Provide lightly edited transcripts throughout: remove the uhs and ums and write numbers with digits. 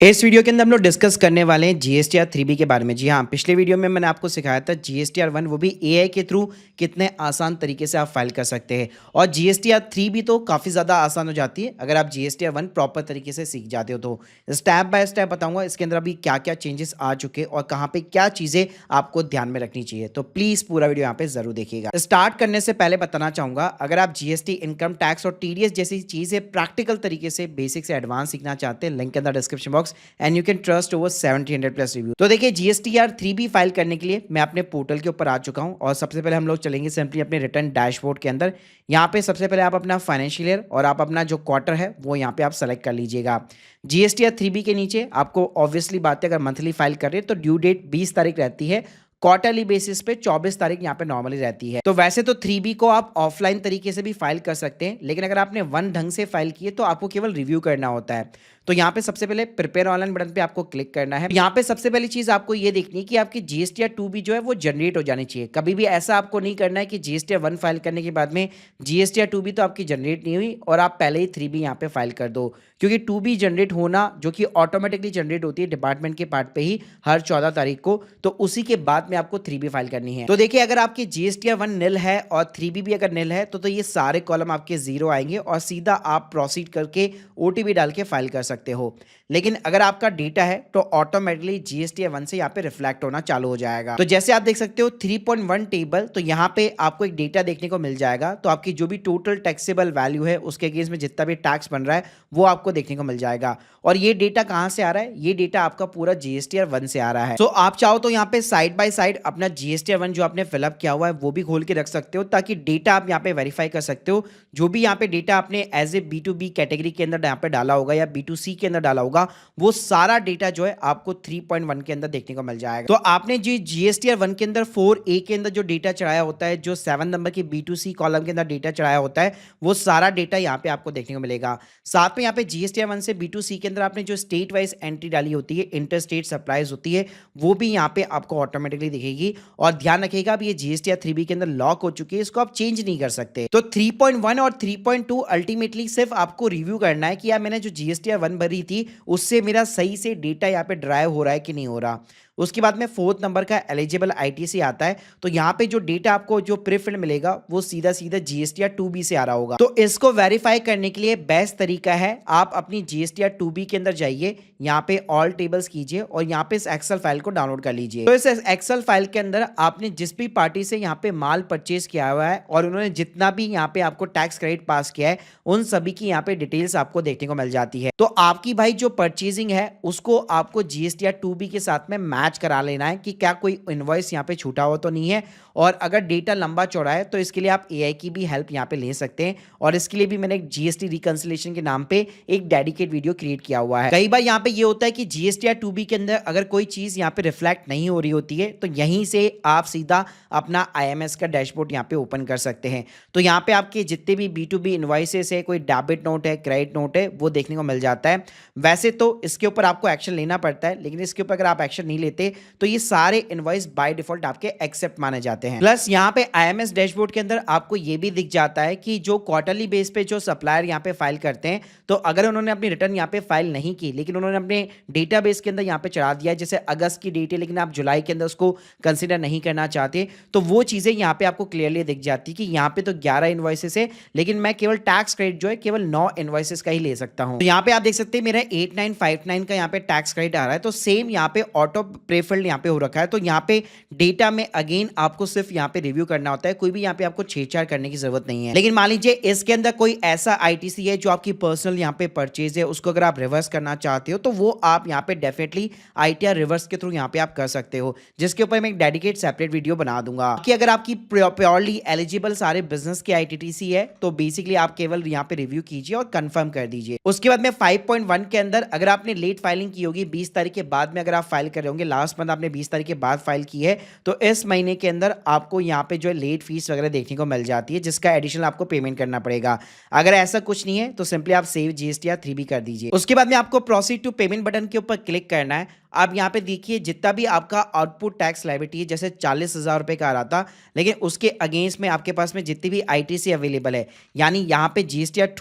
इस वीडियो के अंदर हम लोग डिस्कस करने वाले हैं जीएसटीआर 3B के बारे में। जी हाँ, पिछले वीडियो में मैंने आपको सिखाया था जीएसटीआर 1 वो भी एआई के थ्रू कितने आसान तरीके से आप फाइल कर सकते हैं, और जीएसटीआर 3B तो काफ़ी ज़्यादा आसान हो जाती है अगर आप जीएसटीआर 1 प्रॉपर तरीके से सीख जाते हो। तो स्टेप बाय स्टेप बताऊंगा इसके अंदर अभी क्या क्या चेंजेस आ चुके हैं और कहाँ पे क्या चीज़ें आपको ध्यान में रखनी चाहिए। तो प्लीज़ पूरा वीडियो यहाँ पे ज़रूर देखिएगा। स्टार्ट करने से पहले बताना चाहूँगा, अगर आप जीएसटी, इनकम टैक्स और टीडीएस जैसी चीज़ें प्रैक्टिकल तरीके से बेसिक से एडवांस सीखना चाहते हैं, लिंक अंदर description box and you can trust over 1700 plus review. तो देखिए, जीएसटीआर 3B फाइल करने के लिए मैं अपने पोर्टल के ऊपर आ चुका हूं और सबसे पहले हम लोग चलेंगे सिंपली अपने रिटर्न डैशबोर्ड के अंदर। यहाँ पे सबसे पहले आप अपना फाइनेंशियल ईयर और आप अपना जो क्वार्टर है वो यहाँ पे आप सेलेक्ट कर लीजिएगा। जीएसटीआर 3B के नीचे आपको ऑब्वियसली बात है, अगर मंथली फाइल कर रहे हैं तो ड्यू डेट 20 तारीख रहती है, क्वार्टरली बेसिस पे 24 तारीख यहाँ पे नॉर्मली रहती है। तो वैसे तो 3B को आप ऑफलाइन तरीके से भी फाइल कर सकते हैं, लेकिन अगर आपने 1 ढंग से फाइल किए तो आपको केवल रिव्यू करना होता है। तो यहाँ पे सबसे पहले प्रिपेयर ऑनलाइन बटन पे आपको क्लिक करना है। यहाँ पे सबसे पहली चीज आपको ये देखनी है कि आपकी जीएसटीआर 2B जो है वो जनरेट हो जानी चाहिए। कभी भी ऐसा आपको नहीं करना है कि जीएसटीआर 1 फाइल करने के बाद में जीएसटीआर 2B तो आपकी जनरेट नहीं हुई और आप पहले ही 3B यहाँ पे फाइल कर दो, क्योंकि 2B जनरेट होना जो कि ऑटोमेटिकली जनरेट होती है डिपार्टमेंट के पार्ट पे ही हर 14 तारीख को, तो उसी के बाद में आपको 3B फाइल करनी है। तो देखिए, अगर आपकी जीएसटीआर 1 निल है और 3B भी अगर निल है तो ये सारे कॉलम आपके जीरो आएंगे और सीधा आप प्रोसीड करके ओटीपी डाल के फाइल कर सकते हो। लेकिन अगर आपका डेटा है तो ऑटोमेटिकली जीएसटीआर 1 से यहाँ पे रिफ्लेक्ट होना चालू हो जाएगा। तो जैसे आप देख सकते हो 3.1 टेबल, तो यहाँ पे आपको एक डेटा देखने को मिल जाएगा। तो आपकी जो भी टोटल टैक्सेबल वैल्यू है उसके अगेंस्ट में जितना भी टैक्स बन रहा है वो आपको देखने को मिल जाएगा। और ये डेटा कहाँ से आ रहा है? ये डेटा आपका पूरा जीएसटीआर 1 से आ रहा है। तो आप चाहो तो यहाँ पे साइड बाय साइड अपना जीएसटीआर 1 जो आपने फिलअप किया हुआ है वो भी खोल के रख सकते हो, ताकि डेटा आप यहाँ पे वेरीफाई कर सकते हो। जो भी यहाँ पे डेटा आपने एज ए B2B कैटेगरी के अंदर यहाँ पे डाला होगा या B2C के अंदर डाला होगा, वो सारा डेटा जो है आपको 3.1 के अंदर देखने को मिल जाएगा। तो आपने जो जीएसटीआर 1 के अंदर 4A के अंदर जो डेटा चढ़ाया होता है, जो 7 नंबर की B2C कॉलम के अंदर डेटा चढ़ाया होता है, वो सारा डेटा यहाँ पे आपको देखने को मिलेगा। साथ में यहाँ पे जीएसटीआर 1 से B2C के अंदर आपने जो स्टेट वाइज एंट्री डाली होती है, इंटर स्टेट सप्लाईज होती है, वो भी यहाँ पे आपको ऑटोमेटिकली दिखेगी। और ध्यान रखिएगा, अब ये जीएसटीआर 3B के अंदर लॉक हो चुकी है, इसको आप चेंज नहीं कर सकते। तो 3.1 और 3.2 अल्टीमेटली सिर्फ आपको रिव्यू करना है कि यार मैंने जो जीएसटीआर 1 भरी थी उससे मेरा सही से डेटा यहाँ पे ड्राइव हो रहा है कि नहीं हो रहा। उसके बाद में 4th नंबर का एलिजिबल आईटीसी आता है, तो यहाँ पे जो डेटा आपको जो प्रीफिल्ड मिलेगा वो सीधा सीधा जीएसटीआर 2B से आ रहा होगा। तो इसको वेरीफाई करने के लिए बेस्ट तरीका है, आप अपनी जीएसटीआर 2B के अंदर जाइए, यहाँ पे ऑल टेबल्स कीजिए और यहाँ पे इस एक्सेल फाइल को डाउनलोड कर लीजिए। तो इस एक्सेल फाइल के अंदर आपने जिस भी पार्टी से यहाँ पे माल परचेज किया हुआ है और उन्होंने जितना भी यहाँ पे आपको टैक्स क्रेडिट पास किया है, उन सभी की यहाँ पे डिटेल्स आपको देखने को मिल जाती है। तो आपकी भाई जो परचेजिंग है उसको आपको जीएसटीआर 2B के साथ में मैच करा लेना है कि क्या कोई इनवॉइस यहाँ पे छूटा हुआ तो नहीं है। और अगर डेटा लंबा चौड़ा है तो इसके लिए आप एआई की भी हेल्प यहाँ पे ले सकते हैं, और इसके लिए भी मैंने एक जीएसटी रिकंसिलिएशन के नाम पे एक डेडिकेट वीडियो क्रिएट किया हुआ है। कई बार यहाँ पे ये होता है कि जीएसटीआर 2B के अंदर अगर कोई चीज यहाँ पे रिफ्लेक्ट नहीं हो रही होती है तो यहीं से आप सीधा अपना आईएमएस का डैशबोर्ड यहाँ पे ओपन कर सकते हैं। तो यहाँ पे आपके जितने भी B2B इनवॉइसेस है, कोई डेबिट नोट है, क्रेडिट नोट है, वो देखने को मिल जाता है। वैसे तो इसके ऊपर आपको एक्शन लेना पड़ता है, लेकिन इसके ऊपर अगर आप एक्शन नहीं लेते तो ये सारे इनवॉइस बाय डिफॉल्ट आपके एक्सेप्ट माने जाते हैं। प्लस यहाँ पे आईएमएस डैशबोर्ड के अंदर आपको ये भी दिख जाता है कि जो क्वार्टरली बेस पे जो सप्लायर यहाँ पे फाइल करते हैं, तो अगर उन्होंने अपनी रिटर्न यहाँ पे फाइल नहीं की लेकिन उन्होंने अपने डेटाबेस के अंदर यहाँ पे चढ़ा दिया है, जैसे अगस्त की डेट है लेकिन आप जुलाई के अंदर उसको कंसिडर नहीं करना चाहते, तो वो चीजें यहाँ पे आपको क्लियरली दिख जाती है कि यहाँ पे तो 11 इनवॉइसेस है लेकिन मैं केवल टैक्स क्रेडिट जो है केवल 9 इनवॉइसेस का ही ले सकता हूँ। तो यहाँ पे आप देख सकते हैं मेरा 8959 का यहाँ पे टैक्स क्रेडिट आ रहा है, तो सेम यहाँ पे ऑटो प्रीफिल्ड यहाँ पे हो रखा है। तो यहाँ पे डेटा में अगेन आपको सिर्फ यहाँ पे रिव्यू करना होता है, कोई भी यहाँ पे आपको छेड़छाड़ करने की जरूरत नहीं है। लेकिन मान लीजिए इसके अंदर कोई ऐसा आईटीसी है जो आपकी पर्सनल यहाँ पे परचेज है, उसको अगर आप रिवर्स करना चाहते हो तो वो आप यहाँ पे डेफिनेटली आईटीआर रिवर्स के थ्रू यहाँ पे आप कर सकते हो, जिसके ऊपर मैं एक डेडिकेट सेपरेट वीडियो बना दूंगा। कि अगर आपकी प्योरली एलिजिबल सारे बिजनेस के आईटीसी है तो बेसिकली आप केवल यहाँ पे रिव्यू कीजिए और कंफर्म कर दीजिए। उसके बाद में 5.1 के अंदर अगर आपने लेट फाइलिंग की होगी 20 तारीख के बाद में, अगर आप फाइल कर रहे होंगे लास्ट मंथ आपने 20 तारीख के बाद फाइल की है, तो इस महीने के अंदर आपको यहाँ पे जो है लेट फीस वगैरह देखने को मिल जाती है, जिसका एडिशनल आपको पेमेंट करना पड़ेगा। अगर ऐसा कुछ नहीं है तो सिंपली आप सेव जीएसटीआर 3B कर दीजिए। उसके बाद में आपको प्रोसीड टू पेमेंट बटन के ऊपर क्लिक करना है अब यहाँ पे देखिए जितना भी आपका आउटपुट टैक्स लायबिलिटी है, जैसे 40,000 रुपये का आ रहा था, लेकिन उसके अगेंस्ट में आपके पास में जितनी भी आईटीसी अवेलेबल है, यानी यहाँ पे जीएसटीआर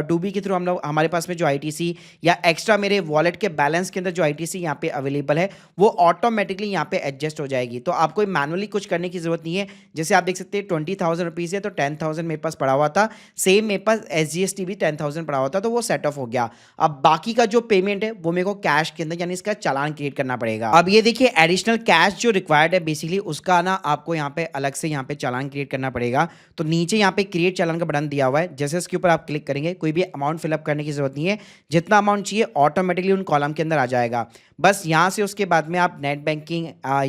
2B के थ्रू हम लोग हमारे पास में जो आईटीसी या एक्स्ट्रा मेरे वॉलेट के बैलेंस के अंदर जो आईटीसी यहाँ पे अवेलेबल है, वो ऑटोमेटिकली यहाँ पे एडजस्ट हो जाएगी। तो आपको मैनुअली कुछ करने की जरूरत नहीं है। जैसे आप देख सकते हैं 20,000 रुपीज़ है, तो 10,000 मेरे पास पड़ा हुआ था, सेम मेरे पास SGST भी 10,000 पड़ा हुआ था, तो वो सेट ऑफ हो गया। अब बाकी का जो पेमेंट है वो मेरे को कैश के अंदर यानी इसका चालान क्रिएट करना पड़ेगा। अब ये देखिए एडिशनल कैश जो रिक्वायर्ड है बेसिकली उसका ना आपको यहाँ पे अलग से यहाँ पे चालान क्रिएट करना पड़ेगा। तो नीचे यहाँ पे क्रिएट चालान का बटन दिया हुआ है, जैसे इसके ऊपर आप क्लिक करेंगे कोई भी अमाउंट फिलअप करने की जरूरत नहीं है, जितना अमाउंट चाहिए ऑटोमेटिकली उन कॉलम के अंदर आ जाएगा। बस यहाँ से उसके बाद में आप नेट बैंकिंग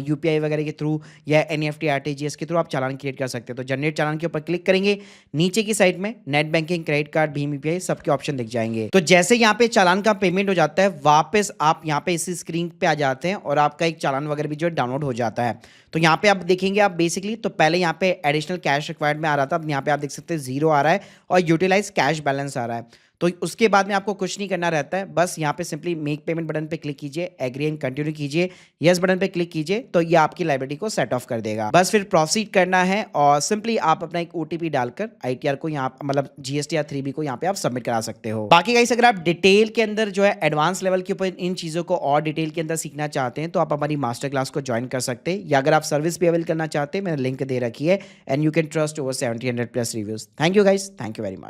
UPI वगैरह के थ्रू या NEFT RTGS के थ्रू आप चालान क्रिएट कर सकते हो। तो जनरेट चालान के ऊपर क्लिक करेंगे, नीचे की साइड में net banking, credit card, Bhim UPI सबके ऑप्शन दिख जाएंगे। तो जैसे यहाँ पे चालान का पेमेंट हो जाता है, वापस आप यहाँ पे इसी स्क्रीन पे आ जाते हैं और आपका एक चालान वगैरह भी जो डाउनलोड हो जाता है। तो यहाँ पे आप देखेंगे आप बेसिकली, तो पहले यहाँ पे एडिशनल कैश रिक्वायर्ड में आ रहा था, अब यहाँ पे आप देख सकते हैं 0 आ रहा है और यूटिलाइज कैश बैलेंस आ रहा है। तो उसके बाद में आपको कुछ नहीं करना रहता है, बस यहाँ पे सिंपली मेक पेमेंट बटन पे क्लिक कीजिए, एग्री एंड कंटिन्यू कीजिए, यस बटन पे क्लिक कीजिए, तो ये आपकी लायबिलिटी को सेट ऑफ कर देगा। बस फिर प्रोसीड करना है और सिंपली आप अपना एक OTP डालकर ITR को यहाँ मतलब GSTR 3B को यहाँ पे आप सबमिट करा सकते हो। बाकी गाइस अगर आप डिटेल के अंदर जो है एडवांस लेवल के ऊपर इन चीज़ों को और डिटेल के अंदर सीखना चाहते हैं, तो आप हमारी मास्टर क्लास को ज्वाइन कर सकते हैं, या अगर आप सर्विस भी अवेल करना चाहते हैं, मैंने लिंक दे रखी है, and you can trust over 1700+ reviews. Thank you guys, thank you very much.